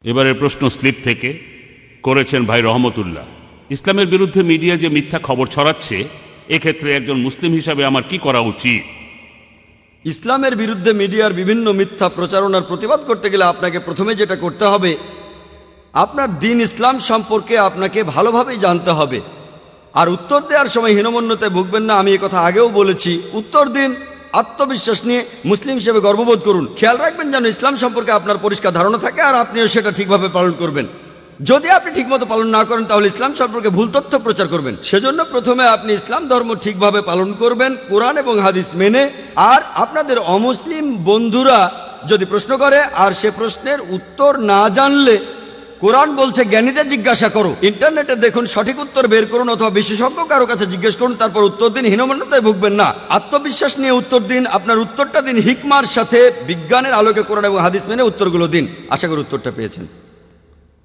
এবারের প্রশ্ন স্লিপ থেকে করেছেন ভাই রহমতুল্লাহ। ইসলামের বিরুদ্ধে মিডিয়া যে মিথ্যা খবর ছড়াচ্ছে, এক্ষেত্রে একজন মুসলিম হিসাবে আমার কি করা উচিত? ইসলামের বিরুদ্ধে মিডিয়ার বিভিন্ন মিথ্যা প্রচারণার প্রতিবাদ করতে গেলে আপনাকে প্রথমে যেটা করতে হবে, আপনার দ্বীন ইসলাম সম্পর্কে আপনাকে ভালোভাবেই জানতে হবে। আর উত্তর দেওয়ার সময় হীনমন্যতায় ভুগবেন না। আমি কথা আগেও বলেছি, উত্তর দিন আত্মবিশ্বাস নিয়ে, মুসলিম হিসেবে গর্ববোধ করুন। খেয়াল রাখবেন যেন ইসলাম সম্পর্কে আপনার পরিষ্কার ধারণা থাকে আর আপনিও সেটা ঠিকভাবে পালন করবেন। যদি আপনি ঠিকমতো পালন না করেন তাহলে ইসলাম সম্পর্কে ভুল তথ্য প্রচার করবেন। সেজন্য প্রথমে আপনি ইসলাম ধর্ম ঠিকভাবে পালন করবেন, কোরআন এবং হাদিস মেনে। আর আপনাদের অমুসলিম বন্ধুরা যদি প্রশ্ন করে আর সে প্রশ্নের উত্তর না জানলে, কোরআন বলছে জ্ঞানীদের জিজ্ঞাসা করো। ইন্টারনেটে দেখুন, সঠিক উত্তর বের করুন অথবা বিশেষজ্ঞ কারো কাছে জিজ্ঞেস করুন, তারপর উত্তর দিন। হীনমন্যতায় ভুগবেন না, আত্মবিশ্বাস নিয়ে উত্তর দিন। আপনার উত্তরটা দিন হিকমার সাথে, বিজ্ঞানের আলোকে কোরআন এবং হাদিস মেনে উত্তরগুলো দিন। আশা করি উত্তরটা পেয়েছেন।